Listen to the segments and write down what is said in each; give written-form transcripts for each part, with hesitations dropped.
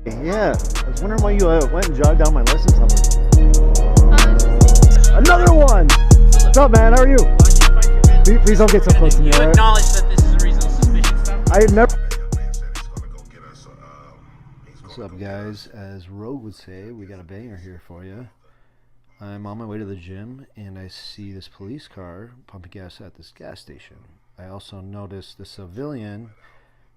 Yeah, I was wondering why you went and jotted down my license number. Just Another one! What's up, man? How are you? Please don't get so close to me, You alright? acknowledge that this is a reasonable suspicion stop? I had never... What's up, guys? As Rogue would say, we got a banger here for you. I'm on my way to the gym, and I see this police car pumping gas at this gas station. I also noticed the civilian,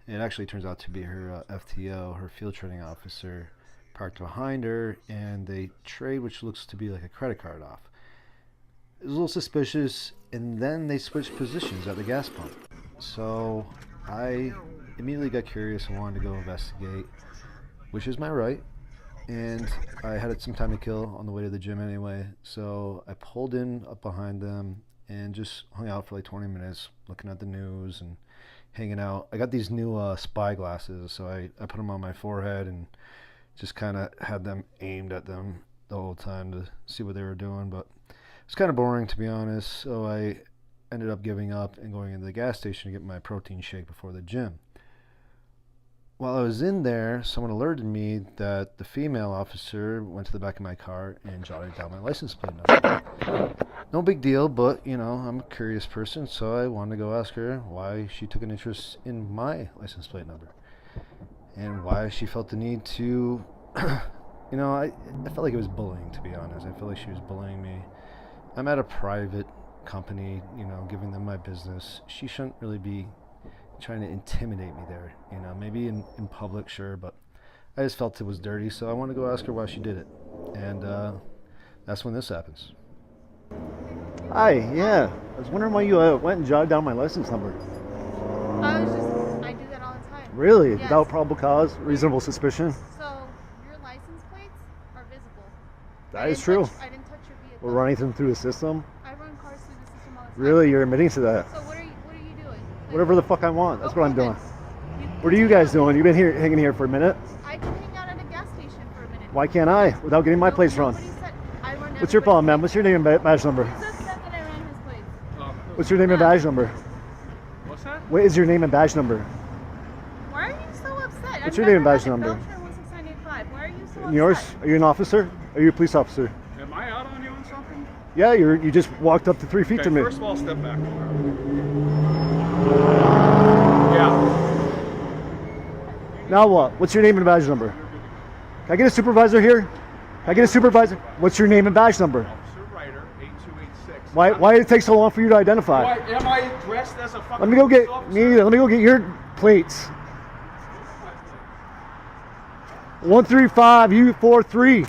it actually turns out to be her FTO, her field training officer, parked behind her, and they trade which looks to be like a credit card off. It was a little suspicious, and then they switched positions at the gas pump. So I immediately got curious and wanted to go investigate, which is my right. And I had some time to kill on the way to the gym anyway, so I pulled in up behind them and just hung out for like 20 minutes looking at the news and hanging out. I got these new spy glasses, so I put them on my forehead and just kind of had them aimed at them the whole time to see what they were doing, but it's kind of boring, to be honest, so I ended up giving up and going into the gas station to get my protein shake before the gym. While I was in there, someone alerted me that the female officer went to the back of my car and jotted down my license plate number. No big deal, but, you know, I'm a curious person, so I wanted to go ask her why she took an interest in my license plate number and why she felt the need to, you know, I felt like it was bullying, to be honest. I felt like she was bullying me. I'm at a private company, you know, giving them my business. She shouldn't really be trying to intimidate me there, you know, maybe in public, sure, but I just felt it was dirty, so I wanted to go ask her why she did it, and that's when this happens. Hi, yeah, I was wondering why you went and jotted down my license number. I do that all the time. Really? Yes. Without probable cause, reasonable suspicion? So, your license plates are visible. That is true. I didn't touch your vehicle. We're running them through the system? I run cars through the system all the time. Really? You're admitting to that? So what are you doing? Like, Whatever the fuck I want, that's what I'm doing. then. What are you guys doing? You've been here hanging here for a minute. I can hang out at a gas station for a minute. Why can't I? Without getting my plates run. Nobody said I run What's your problem, man? What's your name and badge number? Who just said that I ran his plates? What's your name and badge number? What's that? What is your name and badge number? Why are you so upset? What's your name and badge number? Why are you so upset? And yours? Are you an officer? Are you a police officer? Am I out on you on something? Yeah, you just walked up to 3 feet Okay, to me. first of all, step back. Yeah. Now what? What's your name and badge number? Can I get a supervisor here? Can I get a supervisor? What's your name and badge number? Officer Ryder, 8286. Why did it take so long for you to identify? Why am I dressed as a fucking Let me go get police me. officer? Let me go get your plates. 135 U43.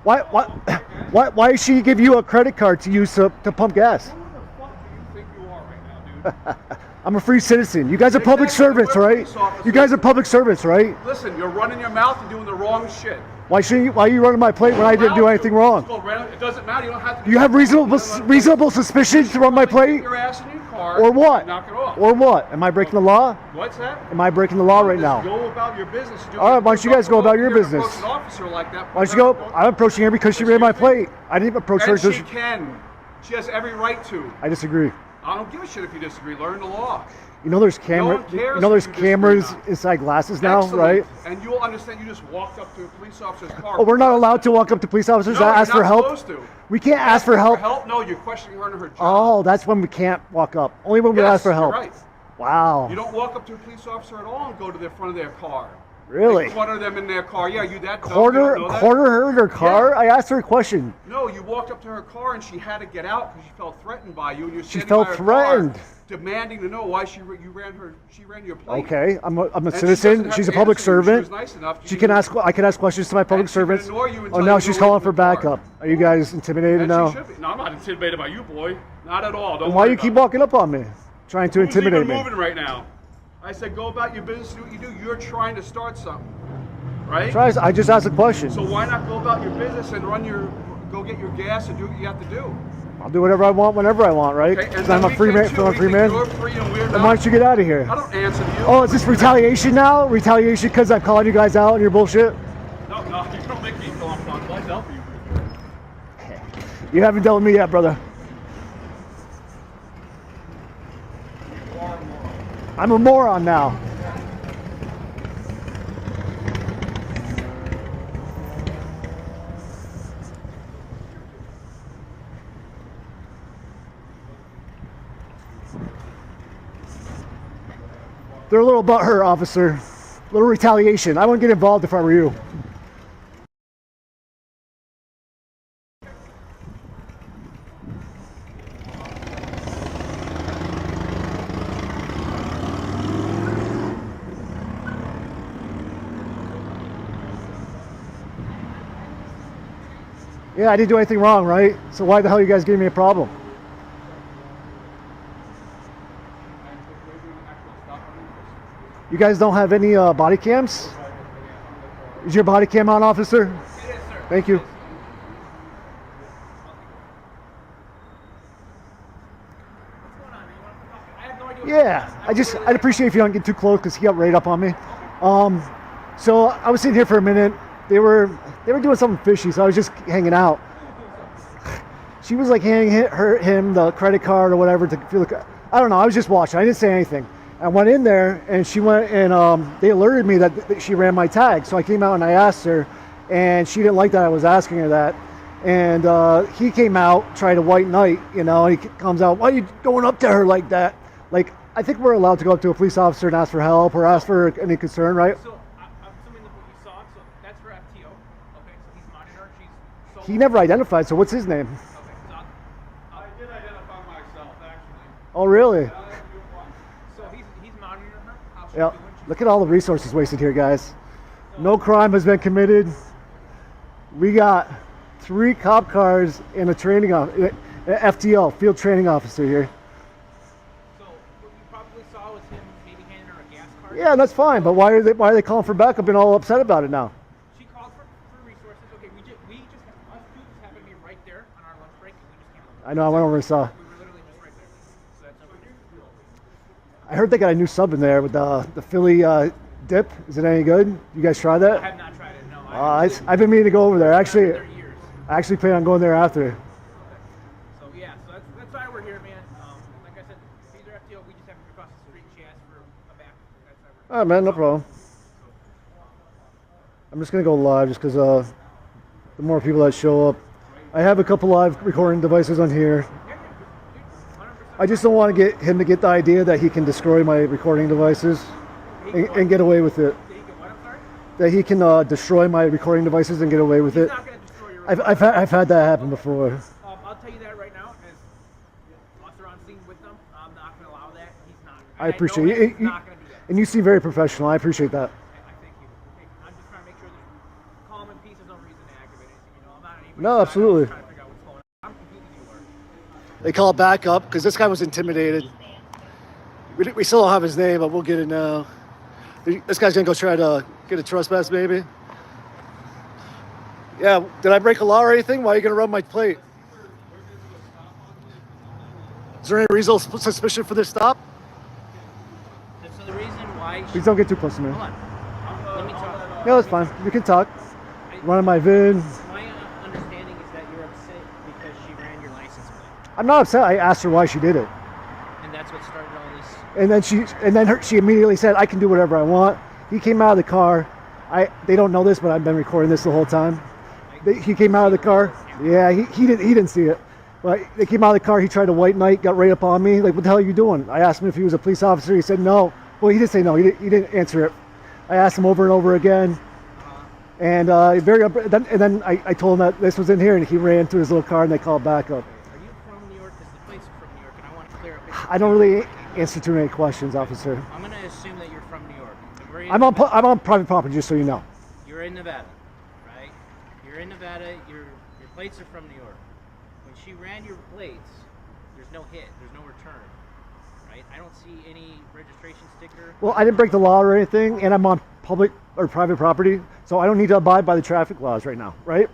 Why did she give you a credit card to use to pump gas? Who the fuck do you think you are right now, dude? I'm a free citizen. You guys are public Exactly, servants, we're right? police officers. You guys are public servants, right? Listen, you're running your mouth and doing the wrong shit. Why are you running my plate when I didn't do anything wrong? It doesn't matter. You don't have to. You have reasonable suspicion to run my plate? Get your ass in your car. Or what? And knock it off. Or what? Am I breaking the law? What's that? Am I breaking the law right now? Go about your business. All right, why don't you guys go about your business? Approach an officer like that. Why don't you go? I'm approaching her because she ran my plate. I didn't approach her And because she can. She has every right to. I disagree. I don't give a shit if you disagree. Learn the law. You know there's No one cares if you disagree cameras now. inside glasses now, Excellent. right? And you'll understand you just walked up to a police officer's car. Oh, we're not allowed to walk up to police officers No, and ask you're for not help. supposed to. We can't ask for help. No, you're questioning her and her job. Oh, that's when we can't walk up. Only when we Yes, ask for help. You're right. Wow. You don't walk up to a police officer at all and go to the front of their car. Really? Make fun of them in their car. Yeah, you that dumb, you don't know that? Corner her in her car? Yeah. I asked her a question. No, you walked up to her car and she had to get out because she felt threatened by you. And you're She standing felt by her threatened. car, demanding to know why she ran your plate. Okay, I'm a And she citizen. doesn't have She's a to public answer you. She servant. was nice enough. She can ask. I can ask questions to my public And she can servants. ignore you Oh, until now you she's go calling into for the car. backup. Are you guys intimidated And now? she should be. No, I'm not intimidated by you, boy. Not at all. Don't And why worry you keep about it. walking up on me, trying to Who's intimidate even me? moving right now? I said, go about your business, do what you do. You're trying to start something, right? I just asked a question. So why not go about your business and go get your gas and do what you have to do? I'll do whatever I want whenever I want, right? Okay, and 'Cause then I'm a we free can man. too. I'm a We free think man. You're free and we're Then not. why don't you get out of here? I don't answer to you. Oh, is this retaliation now? Retaliation because I'm calling you guys out on your bullshit? No, you don't make me feel uncomfortable. I help you. You haven't dealt with me yet, brother. I'm a moron now. They're a little butthurt, officer. A little retaliation. I wouldn't get involved if I were you. Yeah, I didn't do anything wrong, right? So why the hell are you guys giving me a problem? You guys don't have any body cams? Is your body cam on, officer? It is, sir. Thank you. Yeah, I'd appreciate if you don't get too close because he got right up on me. So I was sitting here for a minute. They were doing something fishy, so I was just hanging out. She was like handing him the credit card or whatever to feel like, I don't know. I was just watching. I didn't say anything. I went in there and she went and they alerted me that she ran my tag. So I came out and I asked her, and she didn't like that I was asking her that. And he came out, tried to white knight, you know, and he comes out, why are you going up to her like that? Like, I think we're allowed to go up to a police officer and ask for help or ask for any concern, right? So I'm assuming that what you saw, so that's her FTO. Okay, so he's monitoring her. She's so He never identified, so what's his name? okay. So I did identify myself, actually. Oh, really? so he's monitoring her. How she's Yeah. doing. Look at all the resources wasted here, guys. No crime has been committed. We got 3 cop cars and a training FTO, field training officer here. So what you probably saw was him maybe handing her a gas card. Yeah, that's fine, but why are they calling for backup and all upset about it now? She called for resources. Okay, us two just happened to be right there on our lunch break, and we just came over. I know, I went over and saw. We were literally just right there. So that's what I heard they got a new sub in there with the Philly dip. Is it any good? You guys try I that? have not tried it. No, I've been meaning to go over there. Actually, there years. I actually plan on going there after. So yeah, so that's why we're here, man. Like I said, these are FTO. We just happened to cross the street. She asked for a back. That's why we're All right, man, no problem. I'm just gonna go live just because the more people that show up. I have a couple live recording devices on here. I just don't want to get him to get the idea that he can destroy my recording devices and get away with it. Did he get what? I'm sorry. That he can destroy my recording devices and get away with He's it. not gonna destroy your. I've had that happen before. I'll tell you that right now, as officer on scene with them, I'm not gonna allow that. He's not. I appreciate know it. He's not gonna do that. And you seem very professional. I appreciate that. I thank you. Hey, I'm just trying to make sure there's calm and peace. There's no reason to aggravate anything. You know, I'm not anybody's No, side. absolutely. I'm just trying to figure out what's going on. I'm completely alert. They call it back up because this guy was intimidated. We still don't have his name, but we'll get it now. This guy's gonna go try to get a trespass, maybe. Yeah, did I break a law or anything? Why are you gonna rub my plate? Is there any reasonable suspicion for this stop? So the reason why. Please don't get too close to me. Hold on. Let me talk. Yeah, that's fine. You can talk. Running my vid. My understanding is that you're upset because she ran your license plate, I'm not upset. I asked her why she did it, and that's what started all this. and then she immediately said, "I can do whatever I want." He came out of the car. They don't know this, but I've been recording this the whole time. He came out of the car. Yeah, he didn't see it. But they came out of the car. He tried to white knight, got right up on me. Like, what the hell are you doing? I asked him if he was a police officer. He said no. Well, he didn't say no. He didn't answer it. I asked him over and over again. And then I told him that this was in here, and he ran to his little car, and they called back up. Are you from New York? Because the plates are from New York, and I want to clear up. I don't really answer too many questions, officer. I'm going to assume that you're from New York. I'm on private property, just so you know. You're in Nevada, right? You're in Nevada. Your plates are from New York. When she ran your plates, there's no hit. There's no return, right? I don't see any registration sticker. Well, I didn't break the law or anything, and I'm on public or private property, so I don't need to abide by the traffic laws right now, right?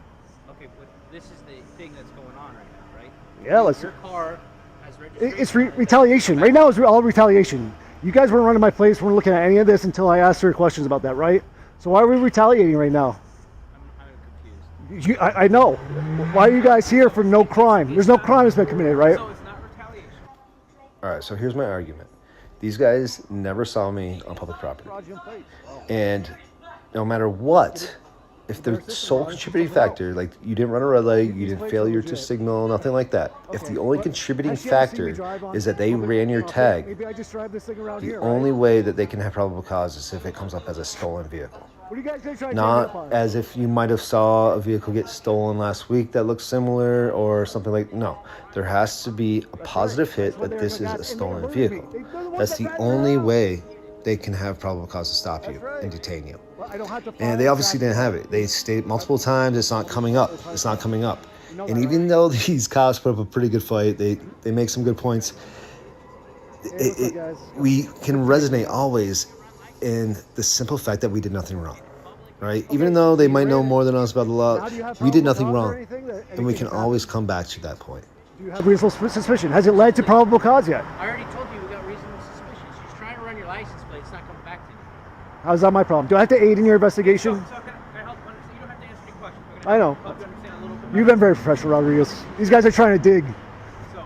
Okay, but this is the thing that's going on right now, right? Yeah, let's. Your car has registration. It's retaliation. Right now, it's all retaliation. You guys weren't running my place, weren't looking at any of this until I asked her questions about that, right? So why are we retaliating right now? I'm confused. I know. Why are you guys here for no crime? There's no crime that's been committed, right? So it's not retaliation. All right, so here's my argument. These guys never saw me on public property. And no matter what if the sole contributing factor, like you didn't run a red light, you didn't failure to signal, nothing like that. If the only contributing factor is that they ran your tag, the only way that they can have probable cause is if it comes up as a stolen vehicle. Not as if you might have saw a vehicle get stolen last week that looks similar or something like, no. There has to be a positive hit that this is a stolen vehicle. That's the only way they can have probable cause to stop you and detain you. And they obviously didn't have it. They stated multiple times, it's not coming up. It's not coming up. And even though these cops put up a pretty good fight, they make some good points, we can resonate always in the simple fact that we did nothing wrong, right? Even though they might know more than us about the law, we did nothing wrong. And we can always come back to that point. Do you have reasonable suspicion? Has it led to probable cause yet? I already told you we got reasonable suspicion. She's trying to run your license plate. It's not coming back to you. How's that my problem? Do I have to aid in your investigation? So can I help understand? You don't have to answer any questions. I know. Help you understand a little bit You've been very professional, Rodriguez. These guys are trying to dig. So,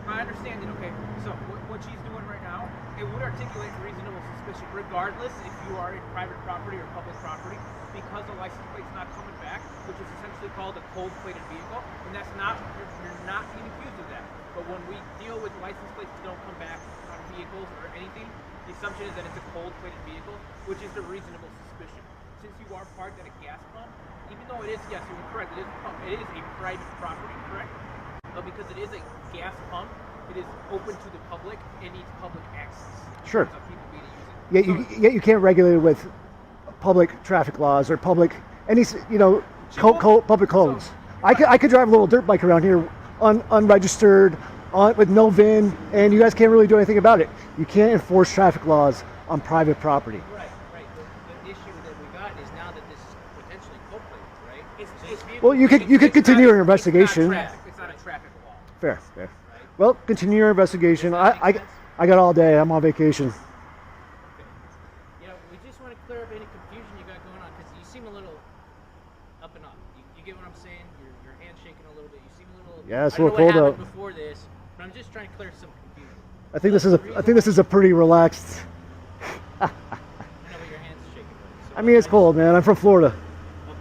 I understand it, okay? So, what she's doing right now, it would articulate reasonable suspicion regardless if you are in private property or public property, because the license plate's not coming back, which is essentially called a cold-plated vehicle, and that's not, you're not being accused of that. But when we deal with license plates that don't come back on vehicles or anything, the assumption is that it's a cold-plated vehicle, which is the reasonable suspicion. Since you are parked at a gas pump, even though it is, yes, you're correct, it is a pump, it is a private property, correct? But because it is a gas pump, it is open to the public, it needs public access. Sure. So people be to use it. Yet you can't regulate it with public traffic laws or public, any, public codes. I could drive a little dirt bike around here unregistered, with no VIN, and you guys can't really do anything about it. You can't enforce traffic laws on private property. Right. The issue that we got is now that this is potentially cold-plated, right? Well, you could continue your investigation. It's not a traffic law. Fair. Well, continue your investigation. I got all day. I'm on vacation. You know, we just want to clear up any confusion you got going on, because you seem a little up and up. You get what I'm saying? Your hand's shaking a little bit. You seem a little. Yeah, it's a I little don't know cold what out. happened before this, but I'm just trying to clear some confusion. I think this is a pretty relaxed. I know, but your hand's shaking. So I mean, it's cold, man. I'm from Florida. Well,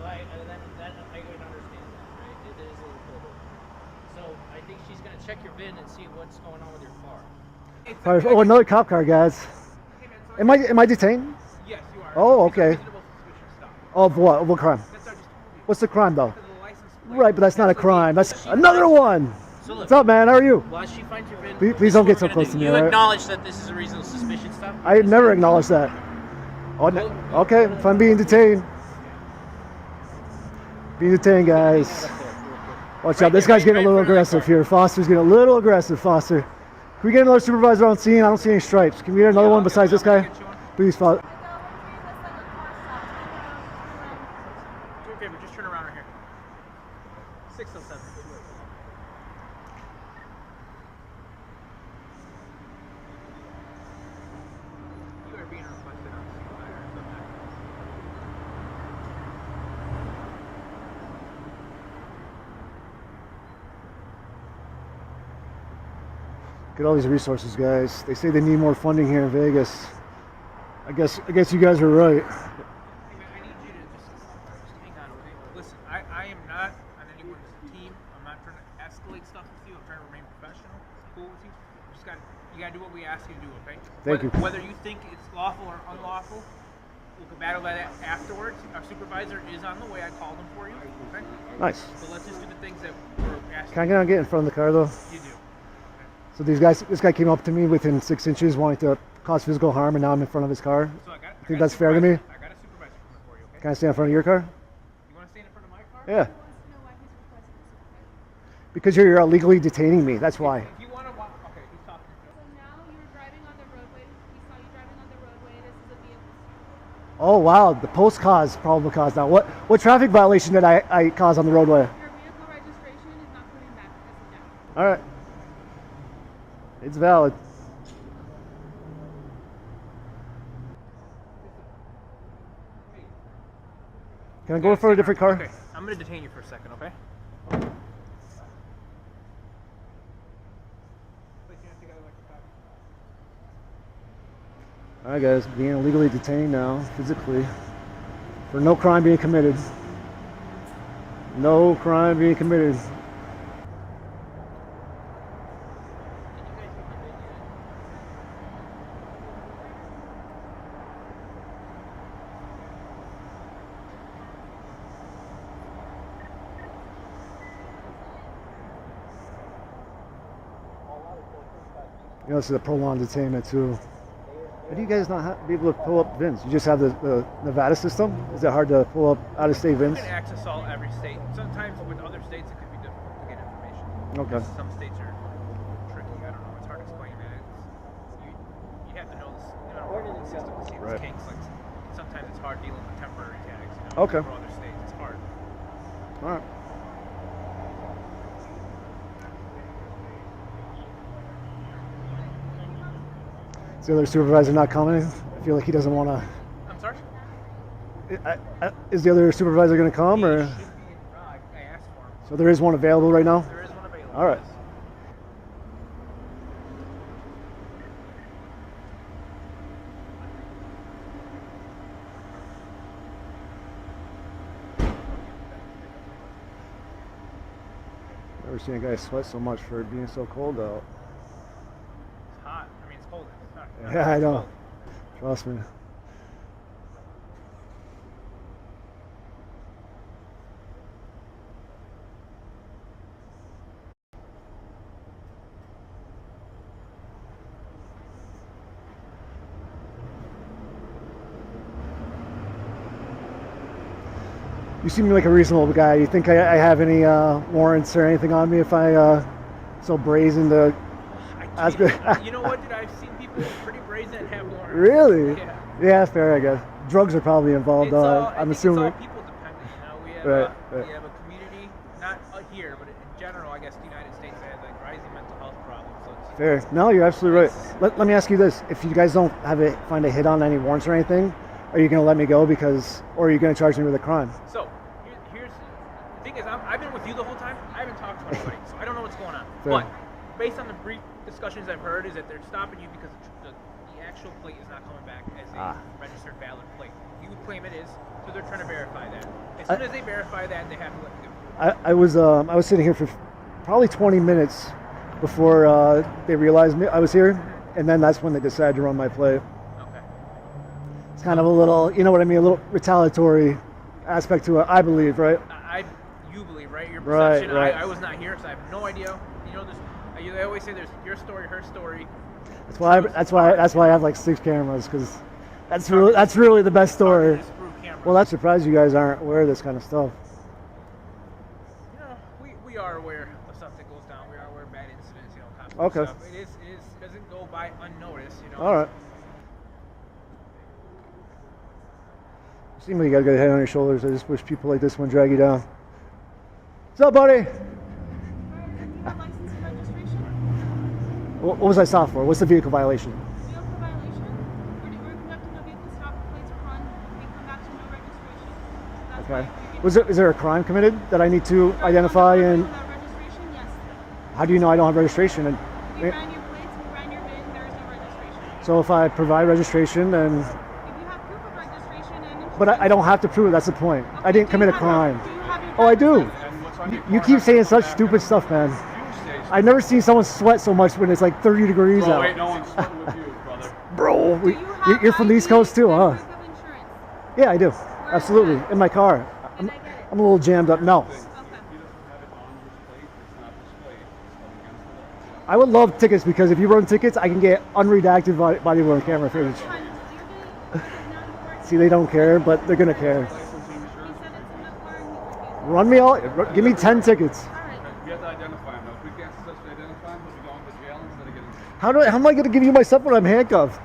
I can understand that, right? It is a little colder. So I think she's gonna check your VIN and see what's going on with your car. Oh, another cop car, guys. Am I detained? Yes, you are. Oh, It's a okay. reasonable suspicion stop. Of what? What crime? That's what I just told you. What's the crime, though? Because of the license plate. Right, but that's not a crime. That's another one. So look, What's up, man? How are you? while she finds your VIN, Please this is don't what get we're so gonna close do. to me, You all right? acknowledge that this is a reasonable suspicion stop? I never acknowledged that. Oh, okay, if I'm being detained. Being detained, guys. Watch out, this guy's getting a little aggressive here. Foster's getting a little aggressive, Foster. Can we get another supervisor on scene? I don't see any stripes. Can we get another one besides this guy? Please, Foster. Do me a favor, just turn around right here. 607. You are being requested on the supervisor. Get all these resources, guys. They say they need more funding here in Vegas. I guess you guys are right. Hey man, I need you to just hang on, okay? Listen, I am not on anyone's team. I'm not trying to escalate stuff with you. I'm trying to remain professional, cool with you. You gotta do what we ask you to do, okay? Thank you. Whether you think it's lawful or unlawful, we'll come battle that afterwards. Our supervisor is on the way. I called him for you, okay? Nice. So let's just do the things that we're asking Can I get in front of the car, though? you to do. So this guy came up to me within 6 inches, wanting to cause physical harm, and now I'm in front of his car. So I got Think that's fair to me? I got a supervisor coming for you, okay? Can I stand in front of your car? You want to stand in front of my car? Yeah. Because you're illegally detaining me. That's why. If you want to walk, okay, he's talking. So now you're driving on the roadway. We saw you driving on the roadway. This is a vehicle. Oh wow, the post cause probable cause now. What traffic violation did I cause on the roadway? Your vehicle registration is not coming back as of now. All right. It's valid. Can I go for a different car? Okay, I'm going to detain you for a second, okay? All right, guys, being illegally detained now, physically. for no crime being committed. No crime being committed. You know, this is a prolonged detainment too. How do you guys not be able to pull up VINs? You just have the Nevada system? Is it hard to pull up out-of-state VINs? You can access every state. Sometimes with other states it could be difficult to get information. Okay. Because some states are tricky. I don't know. It's hard to explain, man. You have to know this. You know, the system to see Right. its kinks. Like sometimes it's hard dealing with temporary tags. You know, Okay. for other states, it's hard. All right. Is the other supervisor not coming? I feel like he doesn't want I'm sorry. to. Is the other supervisor going to come, or? He should be, I asked for him. So there is one available right now? There is one available. All right. Never seen a guy sweat so much for it being so cold out. It's hot. I mean, it's cold. It's hot. Yeah, I know. Trust me. You seem like a reasonable guy. You think I have any warrants or anything on me if I so brazen to ask? You know what, dude? I've seen people pretty brazen and have warrants. Really? Yeah. Yeah, fair, I guess. Drugs are probably involved. I I'm think assuming. it's all people dependent. You know, we have Right. we have a community, not here, but in general, I guess the United States has like rising mental health problems. So it's, Fair. No, you're absolutely right. Let me ask you this: if you guys don't find a hit on any warrants or anything, are you going to let me go or are you going to charge me with a crime? So here's the thing: is I've been with you the whole time. I haven't talked to anybody, so I don't know what's going on. Fair. But based on the brief discussions I've heard, is that they're stopping you because the actual plate is not coming back as a registered valid plate. You would claim it is, so they're trying to verify that. As soon as they verify that, they have to let you go. I was sitting here for probably 20 minutes before they realized I was here, and then that's when they decided to run my plate. Okay. It's kind of a little, you know what I mean, a little retaliatory aspect to it, I believe, right? You believe, right? Your Right, perception. right. I was not here, so I have no idea. You know, they always say there's your story, her story. That's why I have like 6 cameras, because that's really the best story. Disprove cameras. Well, that's surprised you guys aren't aware of this kind of stuff. You know, we are aware of stuff that goes down. We are aware of bad incidents. You know, cops Okay. stuff. It doesn't go by unnoticed. You know. All right. You seem like you got a good head on your shoulders. I just wish people like this wouldn't drag you down. What's up, buddy? License and registration? What was I stopped for? What's the vehicle violation? Vehicle violation? We're conducting a vehicle stop. Plates are run. We come back to no registration. That's Okay. why Is there a crime committed that I need to identify? And without registration? Yes. how do you know I don't have registration? And We ran your plates. We ran your VIN. There is no registration. so if I provide registration, then If you have proof of registration and but I don't have to prove it. That's the point. I didn't commit a crime. Do you have your Oh, I do. driver's license? You keep saying such stupid stuff, man. I've never seen someone sweat so much when it's like 30 degrees Bro, out. ain't no one sweating with you, brother. Bro, Do you have you're from the East ID Coast too, and huh? proof of insurance? Yeah, I do. Where Absolutely. is that? In my car. Can I get it? I'm a little jammed up. No. Okay. He doesn't have it on his plate. It's not displayed. It's against the law. I would love tickets because if you run tickets, I can get unredacted body worn camera footage. Fine. You're getting now you See, they don't care, but they're gonna care. License and He insurance. said it's in the car and he was Run me all. Give me 10 tickets. All right. We have to identify him. If we can't successfully identify him, he'll be going to jail instead of getting. How am I gonna give you my stuff when I'm handcuffed?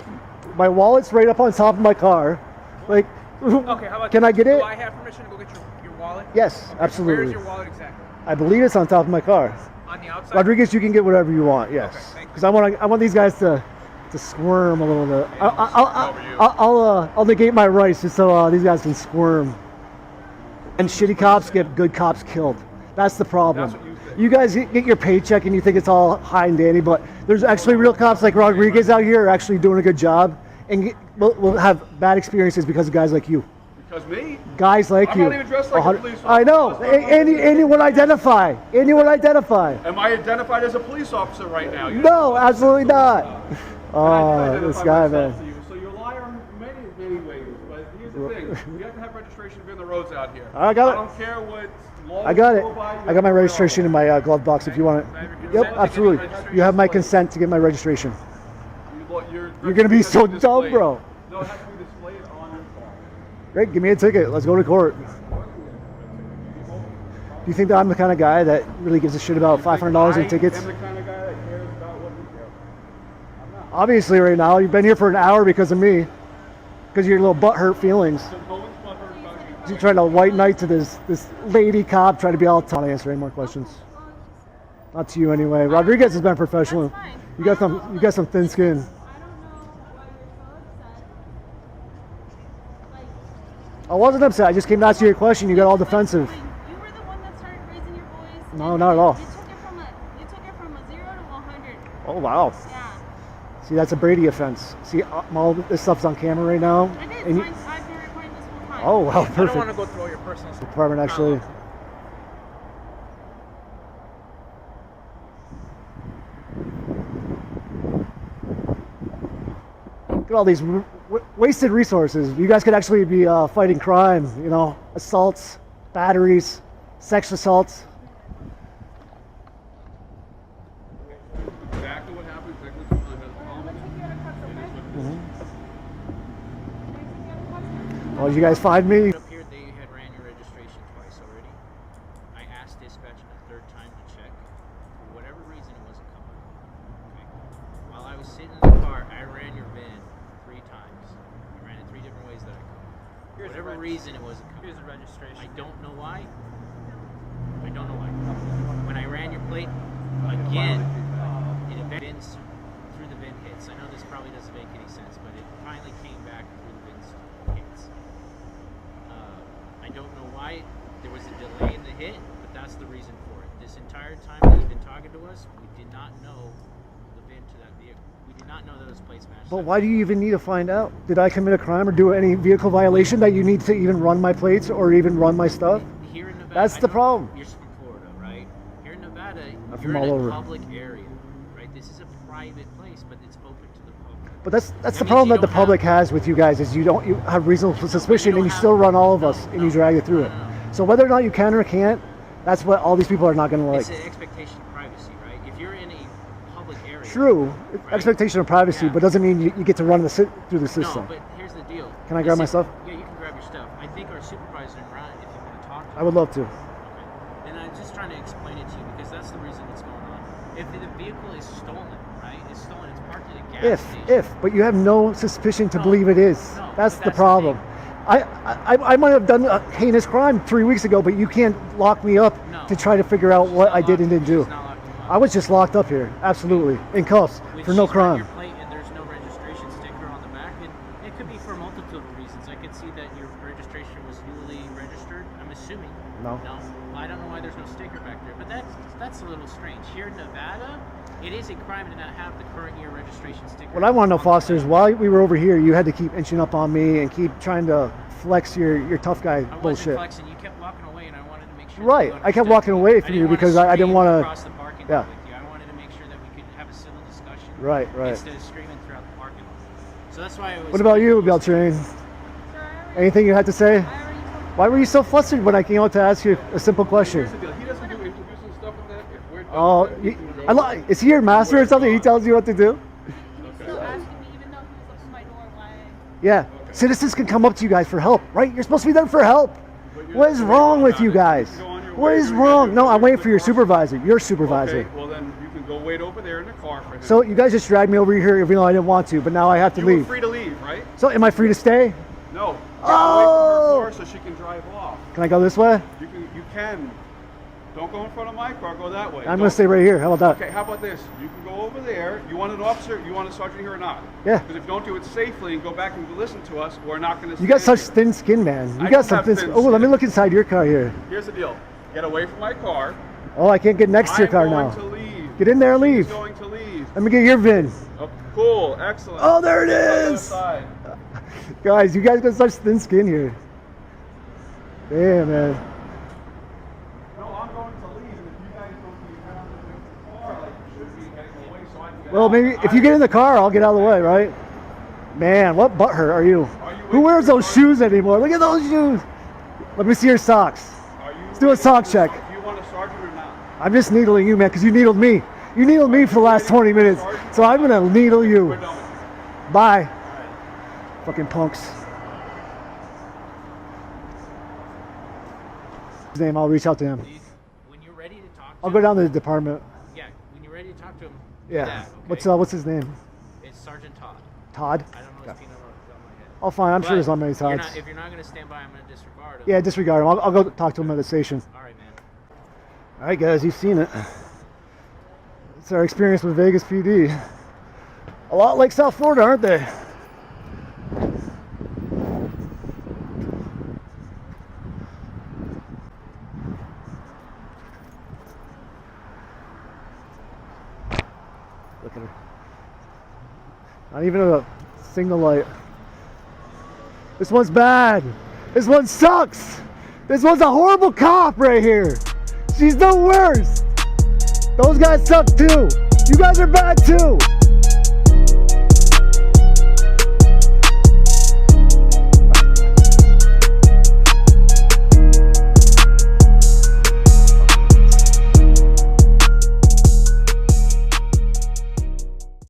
My wallet's right up on top of my car. Like, Okay. How about can this? I get it? Do I have permission to go get your wallet? Yes, Okay, absolutely. Where's your wallet exactly? I believe it's on top of my car. On the outside. Rodriguez, you can get whatever you want. Okay, Yes, thank you. because I want these guys to squirm a little bit. I'll negate my rights just so these guys can squirm. And shitty cops get good cops killed. That's the problem. That's what you think. You guys get your paycheck and you think it's all high and dandy, but there's actually real cops like Rodriguez out here are actually doing a good job, and we'll have bad experiences because of guys like you. Because me? Guys like I'm you. not even dressed like a 100 police I know. officer. That's not Anyone identify. Anyone identify. Am I identified as a police officer right now? No, absolutely not. And I did Oh, identify this guy, myself man. to you. So you're a liar in many ways. But here's the thing. You have to have registration to be on the roads out here. I got it. I don't care what laws I got it. go by, you I have got my to registration in follow. my glove box if you want Can I have your it. consent Yep, to get your absolutely. registration You have my plate? consent to get my registration. Your You're gonna be registration so has to be dumb, displayed. bro. No, it has to be displayed on your car. Great, give me a ticket. Let's go to court. Do you think that I'm the kind of guy that really gives a shit about $500 in tickets? I am the kind of guy that cares about what you care. I'm not. Obviously, right now, you've been here for an hour because of me. Because of your little butthurt feelings. So no one's butthurt about you. You're trying to white knight to this lady cop, trying to be all tough. I don't answer any more questions. Not to you anyway. Rodriguez has been professional. That's fine. You got some thin skin. I don't know why you're so upset. Like, I wasn't upset. I just came to ask you a question. You got all defensive. you were the one that started raising your voice. No, and not at all. You took it from a 0 to 100. Oh wow. Yeah. See, that's a Brady offense. See, all this stuff's on camera right now. I did. And I've been recording this whole time. oh wow, I don't want to perfect. go through all your personal stuff. Department actually. Look at all these wasted resources. You guys could actually be fighting crime, you know, assaults, batteries, sex assaults. Exactly what happened. Exactly what happened. Oh, you guys find me? It appeared that you had ran your registration twice already. I asked dispatch a third time to check. For whatever reason, it wasn't coming up. Okay. While I was sitting in the car, I ran your VIN 3 times. I ran it 3 different ways that I could. For Here's the whatever reason, it wasn't coming. Here's the registration. I don't know why. I don't know why. When I ran your plate again, it bins through the VIN hits. I know this probably doesn't make any sense, but it finally came back through the VIN hits. I don't know why there was a delay in the hit, but that's the reason for it. This entire time that you've been talking to us, we did not know the VIN to that vehicle. We did not know that those plates matched. But why do you even need to find out? Did I commit a crime or do any vehicle violation that you need to even run my plates or even run my stuff? Here in Nevada, That's I the know problem. You're from Florida, right? Here in Nevada, I'm you're from in all a over. public area, right? This is a private place, but it's open to the public. But that's the means problem you that the don't public have- has with you guys is you have reasonable suspicion don't and you have- still run all of no, us and no, you drag it through no, it. no, no. So whether or not you can or can't, that's what all these people are not going to like. It's an expectation of privacy, right? If you're in a public area. True, right? expectation of privacy, Yeah. but doesn't mean you get to run through the system. No, but here's the deal. Can I grab my Listen, stuff? Yeah, you can grab your stuff. I think our supervisor's around if you want to talk to I would love to. Okay. And I'm just trying to explain it to you because that's the reason it's going on. If the vehicle is stolen, right? It's stolen. It's parked at a gas station. But you have no suspicion to No, believe it is. no, That's but the that's the problem. thing. I might have done a heinous crime 3 weeks ago, but you can't lock me up No. to try to figure out what I did and didn't do. She's not locking you up. I was just locked up here, absolutely, in cuffs When for no she's run crime. your plate and there's no registration sticker on the back, and it could be for a multitude of reasons. I could see that your registration was newly registered. I'm assuming. No. No. Well, I don't know why there's no sticker back there, but that's a little strange. Here in Nevada, it is a crime to not have the current year registration sticker. What I want to know, on the Foster, is plate. while we were over here, you had to keep inching up on me and keep trying to flex your tough guy I wasn't bullshit. flexing. You kept walking away, and I wanted to make sure. Right. That you I kept understood walking me. away from you didn't wanna because I didn't scream wanna- across the parking yeah. lot with you. I wanted to make sure that we could have a civil discussion. Right. Instead of screaming throughout the parking lot. So that's why I was. What about you, Beltran? Sir, I already Anything you had to say? told Why were you so flustered when I came out to ask you a simple question? Here's the deal. He doesn't do interviews and stuff in that. If we're done Oh, with it, we can go. is he your master or something? He tells you what to do? He's still asking me, even though he was up to my door, why. Yeah. Citizens can come up to you guys for help, right? You're supposed to be there for help. What is wrong with you guys? What is wrong? No, I'm waiting for your supervisor. Your supervisor. Okay, well then you can go wait over there in the car for him. So you guys just dragged me over here even though I didn't want to, but now I have to you were leave. free to leave, right? So am I free to stay? No. Oh! Wait for her car so she can drive off. Can I go this way? You can. Don't go in front of my car. Go that way. I'm going to stay right here. How about that? Okay, how about this? You can go over there. You want an officer? You want a sergeant here or not? Yeah. Because if you don't do it safely and go back and listen to us, we're not going to. You got such thin skin, man. You I got don't some have thin thin skin. Oh, let me skin. look inside your car here. Here's the deal. Get away from my car. Oh, I can't get next to your car I'm now. going to leave. Get in there and She's leave. going to leave. Let me get your VIN. Oh, cool. Excellent. Oh, there it On the other is. side. Guys, you guys got such thin skin here. Damn, man. No, I'm going to leave, and if you guys don't be around to fix the car, like you should be heading away so I can get Well, out. maybe if you get in the car, I'll get out of the way, right? Man, what butthurt are you? Who wears those shoes anymore? Look at those shoes. Let me see your socks. Let's do a sock check. Do you want a sergeant or not? I'm just needling you, man, because you needled me. You needled me for the last 20 minutes, so I'm gonna needle you. We're done with you. Bye. Fucking punks. His name, I'll reach out to him. When you're ready to talk to I'll him, go down to the department. Yeah, when you're ready to talk to him. Yeah. Okay? What's his name? It's Sergeant Todd. Todd? I don't know his peanut on my head. Oh, fine. I'm sure there's not many But you're Todds. if you're not going to stand by, I'm going to disregard him. Yeah, disregard him. I'll go talk to him at the station. All right, man. All right, guys, you've seen it. It's our experience with Vegas PD. A lot like South Florida, aren't they? Look at her. Not even a single light. This one's bad. This one sucks. This one's a horrible cop right here. She's the worst. Those guys suck too. You guys are bad too.